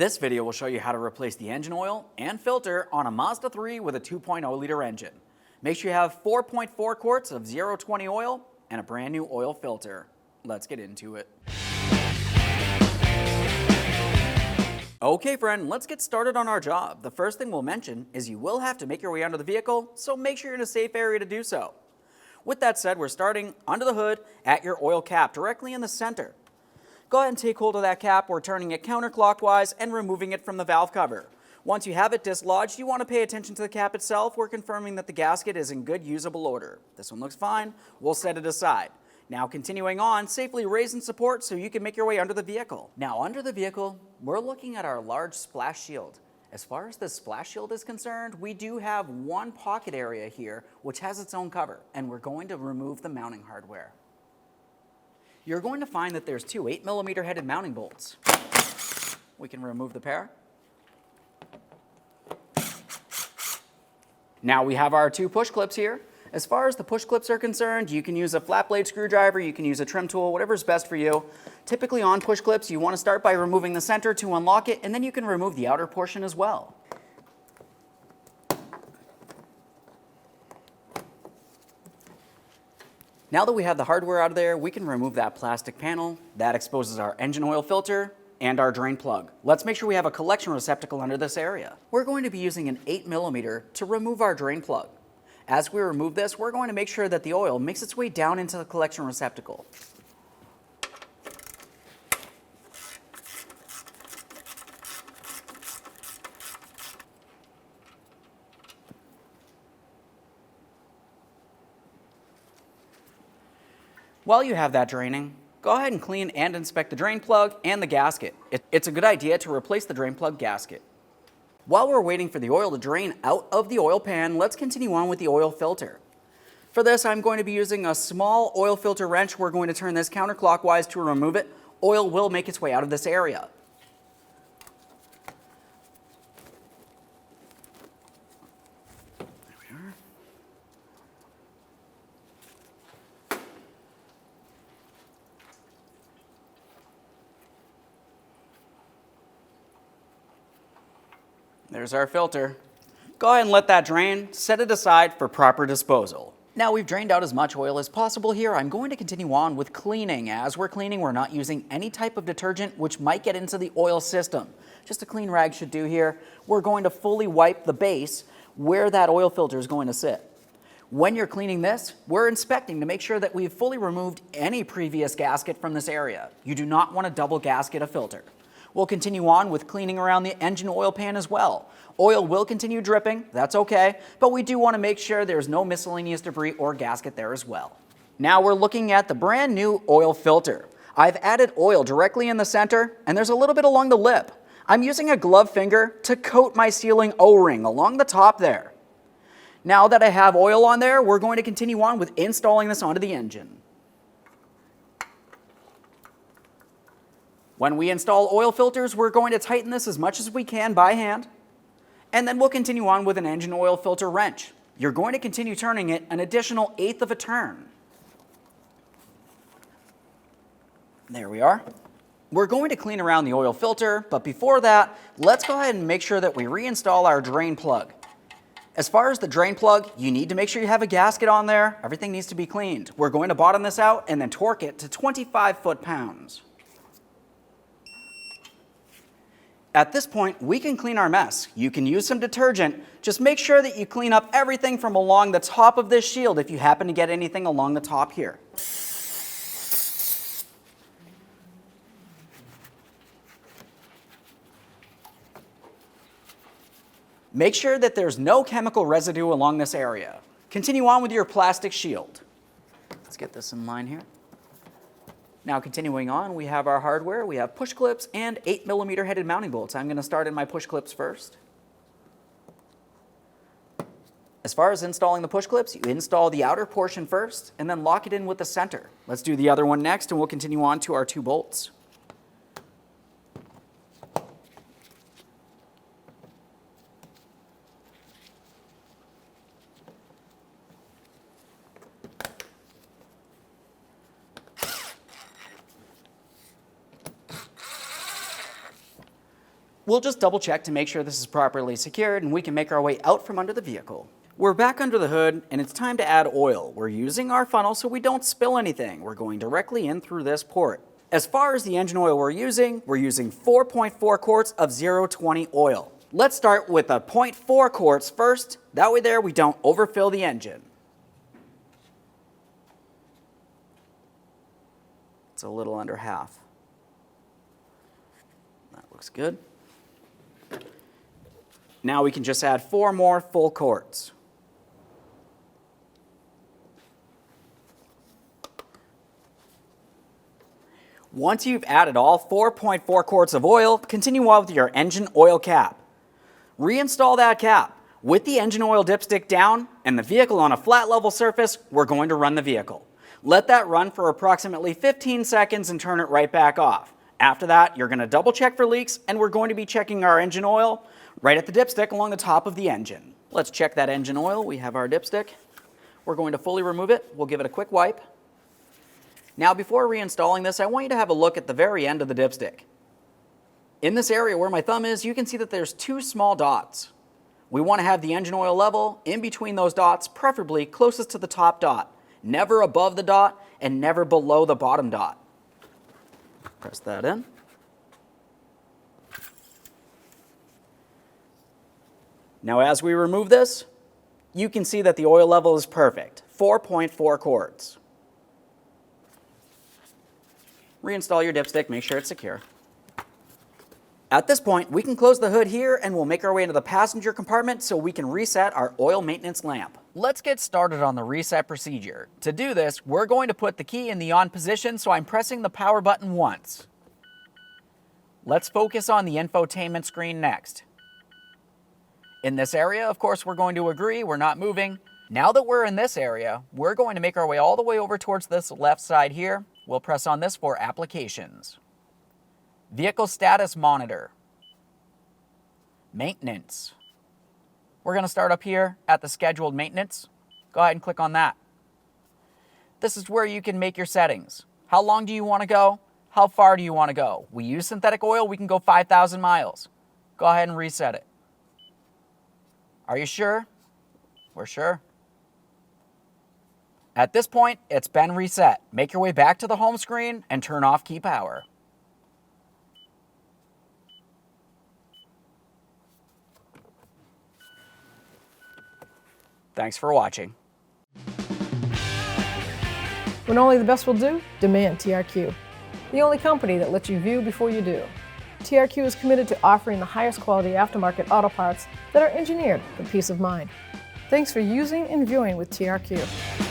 This video will show you how to replace the engine oil and filter on a Mazda 3 with a 2.0 liter engine. Make sure you have 4.4 quarts of 0-20 oil and a brand new oil filter. Let's get into it. Okay friend, let's get started on our job. The first thing we'll mention is you will have to make your way under the vehicle, so make sure you're in a safe area to do so. With that said, we're starting under the hood at your oil cap, directly in the center. Go ahead and take hold of that cap. We're turning it counterclockwise and removing it from the valve cover. Once you have it dislodged, you want to pay attention to the cap itself. We're confirming that the gasket is in good usable order. This one looks fine. We'll set it aside. Now continuing on, safely raise and support so you can make your way under the vehicle. Now under the vehicle, we're looking at our large splash shield. As far as the splash shield is concerned, we do have one pocket area here which has its own cover, and we're going to remove the mounting hardware. You're going to find that there's two 8mm headed mounting bolts. We can remove the pair. Now we have our two push clips here. As far as the push clips are concerned, you can use a flat blade screwdriver, you can use a trim tool, whatever's best for you. Typically on push clips, you want to start by removing the center to unlock it, and then you can remove the outer portion as well. Now that we have the hardware out of there, we can remove that plastic panel. That exposes our engine oil filter and our drain plug. Let's make sure we have a collection receptacle under this area. We're going to be using an 8mm to remove our drain plug. As we remove this, we're going to make sure that the oil makes its way down into the collection receptacle. While you have that draining, go ahead and clean and inspect the drain plug and the gasket. It's a good idea to replace the drain plug gasket. While we're waiting for the oil to drain out of the oil pan, let's continue on with the oil filter. For this, I'm going to be using a small oil filter wrench. We're going to turn this counterclockwise to remove it. Oil will make its way out of this area. There's our filter. Go ahead and let that drain, set it aside for proper disposal. Now we've drained out as much oil as possible here. I'm going to continue on with cleaning. As we're cleaning, we're not using any type of detergent which might get into the oil system. Just a clean rag should do here. We're going to fully wipe the base where that oil filter is going to sit. When you're cleaning this, we're inspecting to make sure that we've fully removed any previous gasket from this area. You do not want to double gasket a filter. We'll continue on with cleaning around the engine oil pan as well. Oil will continue dripping, that's okay, but we do want to make sure there's no miscellaneous debris or gasket there as well. Now we're looking at the brand new oil filter. I've added oil directly in the center, and there's a little bit along the lip. I'm using a glove finger to coat my sealing O-ring along the top there. Now that I have oil on there, we're going to continue on with installing this onto the engine. When we install oil filters, we're going to tighten this as much as we can by hand, and then we'll continue on with an engine oil filter wrench. You're going to continue turning it an additional 1/8 of a turn. There we are. We're going to clean around the oil filter, but before that, let's go ahead and make sure that we reinstall our drain plug. As far as the drain plug, you need to make sure you have a gasket on there. Everything needs to be cleaned. We're going to bottom this out and then torque it to 25 foot-pounds. At this point, we can clean our mess. You can use some detergent. Just make sure that you clean up everything from along the top of this shield if you happen to get anything along the top here. Make sure that there's no chemical residue along this area. Continue on with your plastic shield. Let's get this in line here. Now continuing on, we have our hardware. We have push clips and 8mm headed mounting bolts. I'm going to start in my push clips first. As far as installing the push clips, you install the outer portion first and then lock it in with the center. Let's do the other one next and we'll continue on to our two bolts. We'll just double check to make sure this is properly secured and we can make our way out from under the vehicle. We're back under the hood and it's time to add oil. We're using our funnel so we don't spill anything. We're going directly in through this port. As far as the engine oil we're using 4.4 quarts of 020 oil. Let's start with a 0.4 quarts first. That way there we don't overfill the engine. It's a little under half. That looks good. Now we can just add 4 more full quarts. Once you've added all 4.4 quarts of oil, continue on with your engine oil cap. Reinstall that cap. With the engine oil dipstick down and the vehicle on a flat level surface, we're going to run the vehicle. Let that run for approximately 15 seconds and turn it right back off. After that, you're going to double check for leaks and we're going to be checking our engine oil right at the dipstick along the top of the engine. Let's check that engine oil. We have our dipstick. We're going to fully remove it. We'll give it a quick wipe. Now before reinstalling this, I want you to have a look at the very end of the dipstick. In this area where my thumb is, you can see that there's 2 small dots. We want to have the engine oil level in between those dots, preferably closest to the top dot. Never above the dot and never below the bottom dot. Press that in. Now as we remove this, you can see that the oil level is perfect, 4.4 quarts. Reinstall your dipstick, make sure it's secure. At this point, we can close the hood here and we'll make our way into the passenger compartment so we can reset our oil maintenance lamp. Let's get started on the reset procedure. To do this, we're going to put the key in the on position, so I'm pressing the power button once. Let's focus on the infotainment screen next. In this area, of course, we're going to agree, we're not moving. Now that we're in this area, we're going to make our way all the way over towards this left side here. We'll press on this for applications. Vehicle status monitor. Maintenance. We're going to start up here at the scheduled maintenance. Go ahead and click on that. This is where you can make your settings. How long do you want to go? How far do you want to go? We use synthetic oil, we can go 5,000 miles. Go ahead and reset it. Are you sure? We're sure. At this point, it's been reset. Make your way back to the home screen and turn off key power. Thanks for watching. When only the best will do, demand TRQ. The only company that lets you view before you do. TRQ is committed to offering the highest quality aftermarket auto parts that are engineered for peace of mind. Thanks for using and viewing with TRQ.